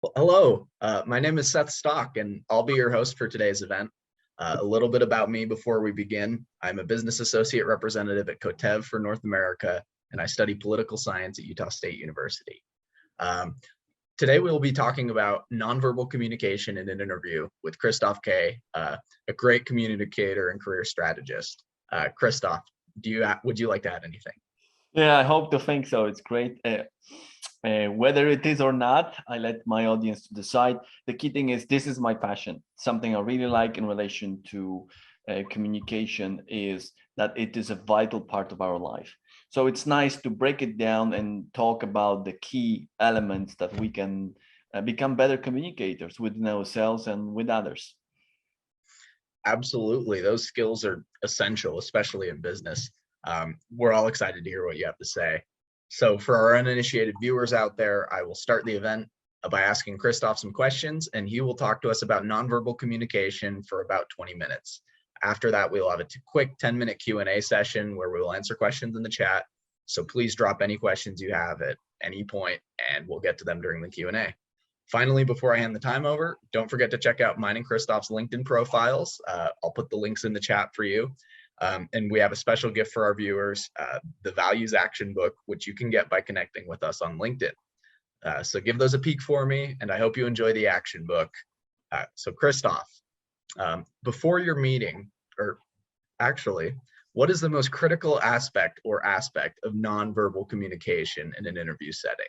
Well, hello, my name is Seth Stock, and I'll be your host for today's event. A little bit about me before we begin. I'm a business associate representative at Koteve for North America, and I study political science at Utah State University. Um, Today, we'll be talking about nonverbal communication in an interview with Kristof K., a great communicator and career strategist. Kristof, would you like to add anything? Yeah, I hope to think so. It's great. Whether it is or not, I let my audience to decide. The key thing is this is my passion. Something I really like in relation to communication is that it is a vital part of our life. So it's nice to break it down and talk about the key elements that we can become better communicators within ourselves and with others. Absolutely. Those skills are essential, especially in business. We're all excited to hear what you have to say. So for our uninitiated viewers out there, I will start the event by asking Kristof some questions, and he will talk to us about nonverbal communication for about 20 minutes. After that, we'll have a quick 10-minute Q&A session where we will answer questions in the chat. So please drop any questions you have at any point, and we'll get to them during the Q&A. Finally, before I hand the time over, don't forget to check out mine and Kristof's LinkedIn profiles. I'll put the links in the chat for you. And we have a special gift for our viewers, the Values Action Book, which you can get by connecting with us on LinkedIn. So give those a peek for me, and I hope you enjoy the action book. So Kristof, before your meeting, or actually, what is the most critical aspect of nonverbal communication in an interview setting?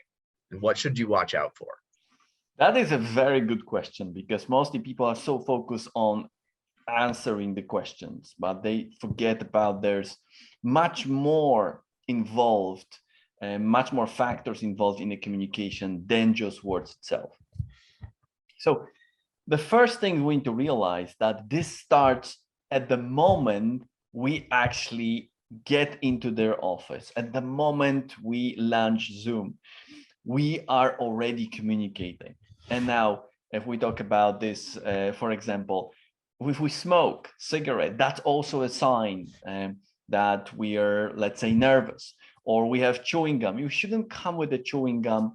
And what should you watch out for? That is a very good question, because mostly people are so focused on answering the questions, but they forget about there's much more involved, much more factors involved in the communication than just words itself. So the first thing we need to realize that this starts at the moment we actually get into their office, at the moment we launch Zoom. We are already communicating. And now, if we talk about this, for example, if we smoke cigarette, that's also a sign that we are, let's say, nervous. Or we have chewing gum. You shouldn't come with the chewing gum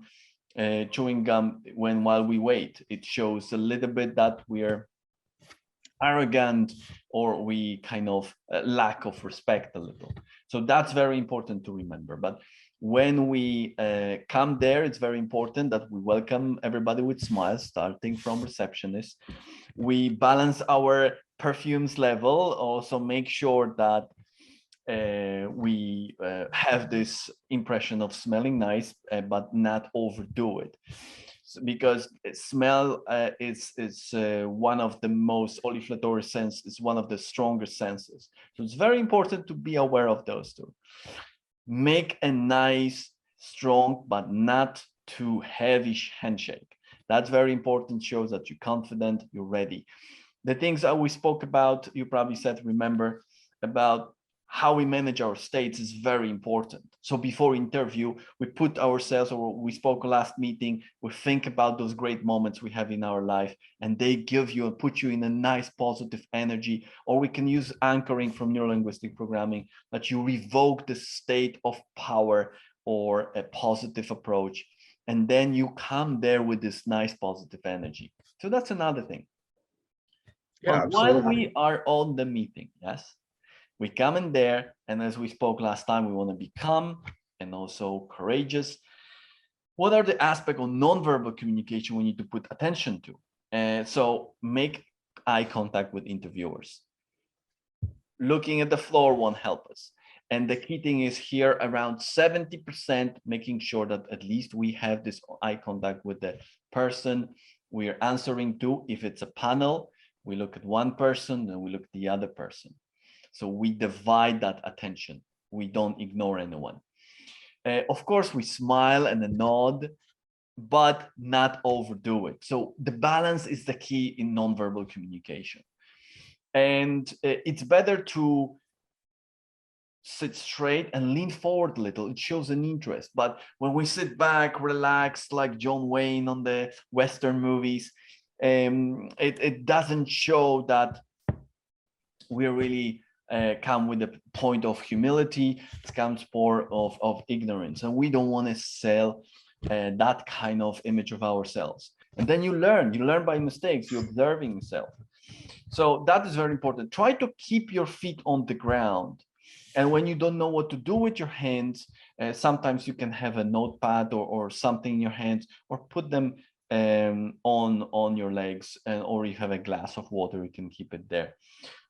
while we wait. It shows a little bit that we're arrogant, or we kind of lack of respect a little. So that's very important to remember. But when we come there, it's very important that we welcome everybody with smiles, starting from receptionist. We balance our perfumes level, also make sure that we have this impression of smelling nice, but not overdo it. Because smell is one of the most olfactory senses, one of the strongest senses. So it's very important to be aware of those two. Make a nice, strong, but not too heavy handshake. That's very important, shows that you're confident, you're ready. The things that we spoke about, you probably said, remember, about how we manage our states is very important. So before interview, we put ourselves, or we spoke last meeting, we think about those great moments we have in our life, and they give you and put you in a nice positive energy. Or we can use anchoring from neurolinguistic programming, that you revoke the state of power or a positive approach, and then you come there with this nice positive energy. So that's another thing. Yeah, but while absolutely. we are on the meeting, yes, we come in there, and as we spoke last time, we want to be calm and also courageous. What are the aspects of nonverbal communication we need to put attention to? So make eye contact with interviewers. Looking at the floor won't help us. And the key thing is here, around 70%, making sure that at least we have this eye contact with the person we are answering to. If it's a panel, we look at one person and we look at the other person. So we divide that attention. We don't ignore anyone. Of course, we smile and a nod, but not overdo it. So the balance is the key in nonverbal communication. And it's better to sit straight and lean forward a little. It shows an interest. But when we sit back, relaxed, like John Wayne on the Western movies, it doesn't show that we're really come with a point of humility. It comes more of ignorance, and we don't want to sell that kind of image of ourselves. And then you learn by mistakes, you're observing yourself. So that is very important. Try to keep your feet on the ground. And when you don't know what to do with your hands, sometimes you can have a notepad or something in your hands, or put them on your legs, or you have a glass of water, you can keep it there.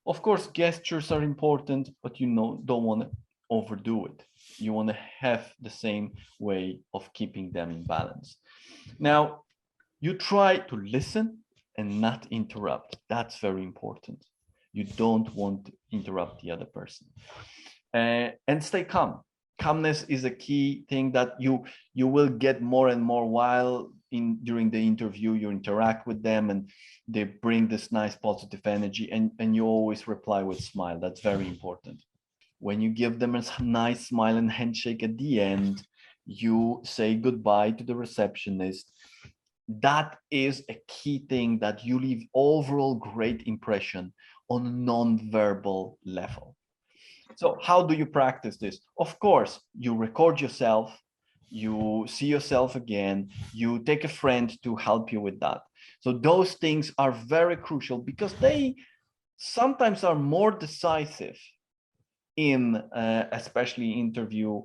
Of course, gestures are important, but you don't want to overdo it. You want to have the same way of keeping them in balance. Now, you try to listen and not interrupt. That's very important. You don't want to interrupt the other person. And stay calm. Calmness is a key thing that you will get more and more while during the interview. You interact with them and they bring this nice positive energy, and you always reply with smile. That's very important. When you give them a nice smile and handshake at the end, you say goodbye to the receptionist. That is a key thing, that you leave overall great impression on a non-verbal level. So how do you practice this? Of course, you record yourself, you see yourself again, you take a friend to help you with that. So those things are very crucial, because they sometimes are more decisive in especially interview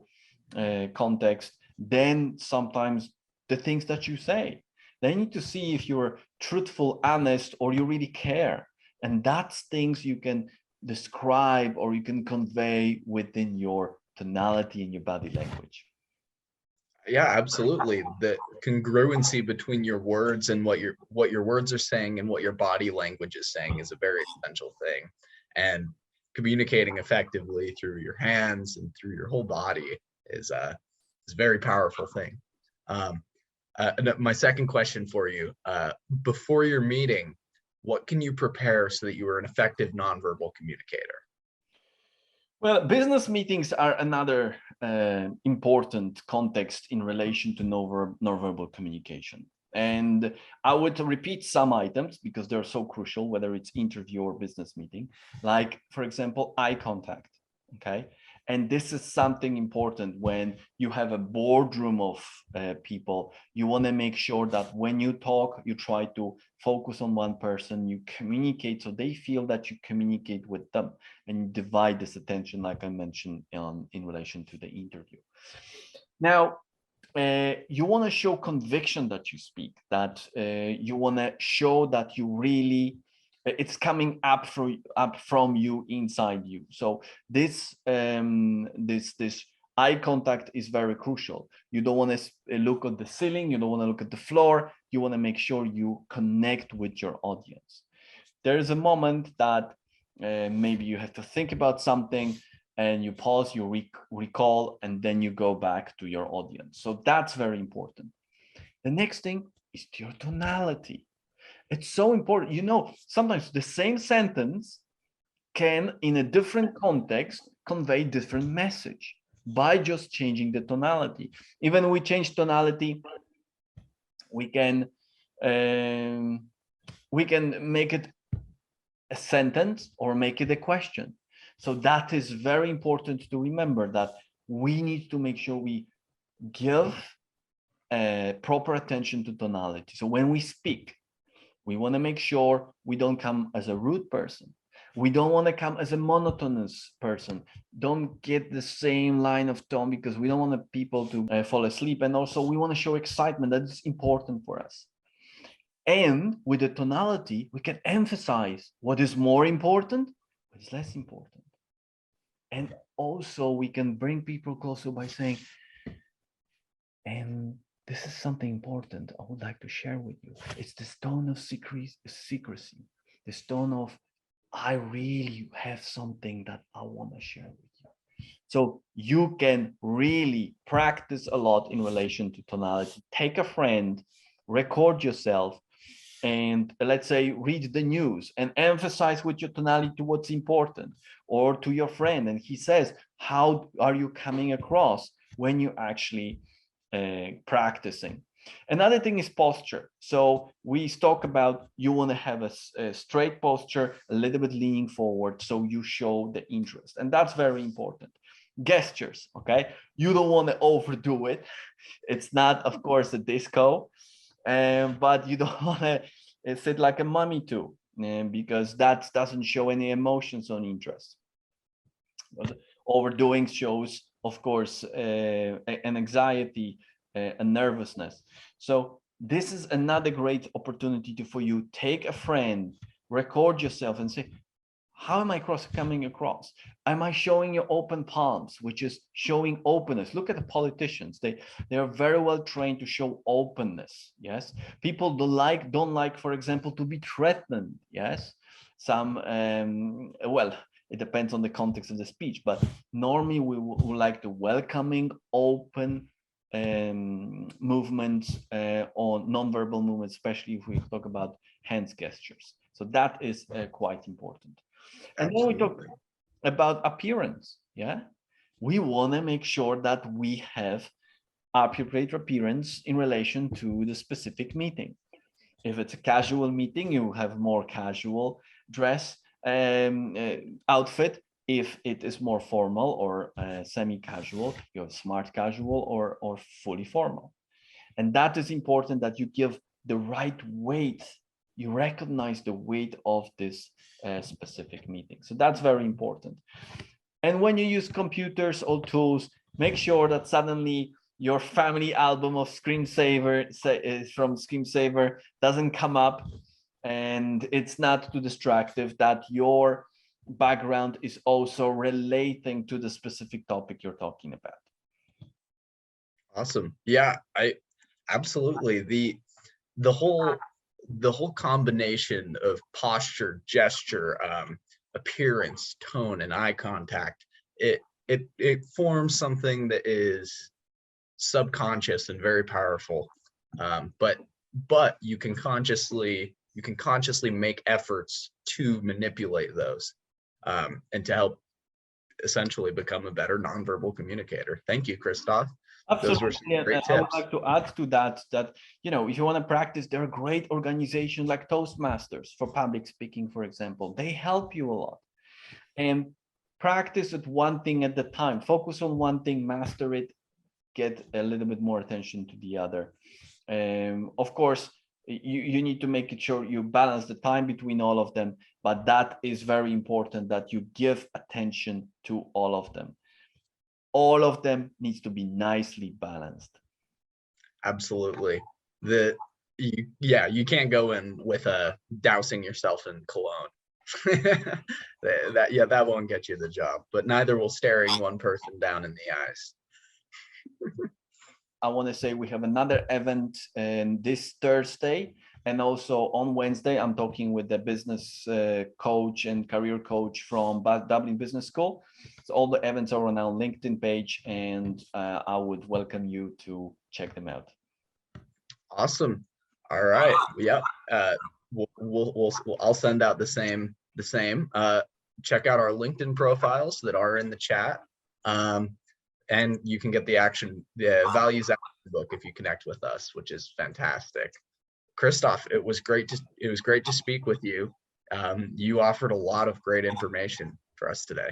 context than sometimes the things that you say. They need to see if you're truthful, honest, or you really care. And that's things you can describe or you can convey within your tonality and your body language. Yeah, absolutely. The congruency between your words and what your words are saying and what your body language is saying is a very essential thing. And communicating effectively through your hands and through your whole body is a very powerful thing. And my second question for you, before your meeting, what can you prepare so that you are an effective nonverbal communicator? Well, business meetings are another important context in relation to nonverbal communication. And I would repeat some items because they're so crucial, whether it's interview or business meeting, like, for example, eye contact, okay? And this is something important when you have a boardroom of people. You want to make sure that when you talk, you try to focus on one person, you communicate so they feel that you communicate with them, and you divide this attention, like I mentioned, in relation to the interview. Now, you want to show conviction that you speak, that you want to show that you really, it's coming up from you, inside you. So this eye contact is very crucial. You don't want to look at the ceiling, you don't want to look at the floor, you want to make sure you connect with your audience. There is a moment that maybe you have to think about something, and you pause, you recall, and then you go back to your audience. So that's very important. The next thing is your tonality. It's so important. You know, sometimes the same sentence can, in a different context, convey different message by just changing the tonality. Even we change tonality, we can make it a sentence or make it a question. So that is very important to remember, that we need to make sure we give proper attention to tonality. So when we speak, we want to make sure we don't come as a rude person. We don't want to come as a monotonous person. Don't get the same line of tone, because we don't want people to fall asleep. And also we want to show excitement. That is important for us. And with the tonality, we can emphasize what is more important, what is less important. And also we can bring people closer by saying, and this is something important I would like to share with you. It's this tone of secrecy, this tone of, I really have something that I want to share with you. So you can really practice a lot in relation to tonality. Take a friend, record yourself, and let's say read the news and emphasize with your tonality what's important, or to your friend, and he says, how are you coming across when you actually practicing. Another thing is posture. So we talk about, you want to have a straight posture, a little bit leaning forward, so you show the interest, and that's very important. Gestures, okay? You don't want to overdo it. It's not, of course, a disco. but you don't want to sit like a mummy too, because that doesn't show any emotions or interest. Overdoing shows, of course, an anxiety, a nervousness. So this is another great opportunity for you. Take a friend, record yourself and say, how am I coming across? Am I showing you open palms, which is showing openness? Look at the politicians. They are very well trained to show openness. Yes. People don't like, for example, to be threatened. Yes. Some, well, it depends on the context of the speech, but normally we would like the welcoming, open movements, or nonverbal movements, especially if we talk about hands gestures. So that is quite important. And then we talk about appearance. Yeah, we want to make sure that we have appropriate appearance in relation to the specific meeting. If it's a casual meeting, you have more casual dress outfit. If it is more formal or semi-casual, you have smart casual or fully formal. And that is important, that you give the right weight. You recognize the weight of this specific meeting. So that's very important. And when you use computers or tools, make sure that suddenly your family album of screensaver from screensaver doesn't come up, and it's not too distractive, that your background is also relating to the specific topic you're talking about. Awesome. Yeah, I absolutely. The whole combination of posture, gesture, appearance, tone, and eye contact, it forms something that is subconscious and very powerful. But you can consciously make efforts to manipulate those, and to help essentially become a better nonverbal communicator. Thank you, Kristof. Those were some Absolutely. great And I would tips. like to add to that, if you want to practice, there are great organizations like Toastmasters for public speaking, for example. They help you a lot. And practice it one thing at a time. Focus on one thing, master it, get a little bit more attention to the other. Of course, you need to make it sure you balance the time between all of them, but that is very important, that you give attention to all of them. All of them needs to be nicely balanced. Absolutely. You can't go in with dousing yourself in cologne. that won't get you the job, but neither will staring one person down in the eyes. I want to say we have another event this Thursday, and also on Wednesday, I'm talking with the business coach and career coach from Dublin Business School. So all the events are on our LinkedIn page, and I would welcome you to check them out. Awesome. All right. Yep. I'll send out the same. Check out our LinkedIn profiles that are in the chat. And you can get the values action book if you connect with us, which is fantastic. Kristof, it was great to speak with you. You offered a lot of great information for us today.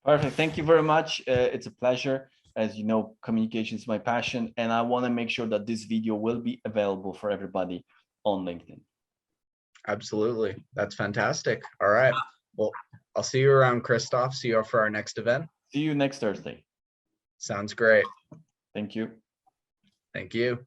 Perfect. Thank you very much. It's a pleasure. As you know, communication is my passion, and I want to make sure that this video will be available for everybody on LinkedIn. Absolutely. That's fantastic. All right. Well, I'll see you around, Kristof. See you for our next event. See you next Thursday. Sounds great. Thank you. Thank you.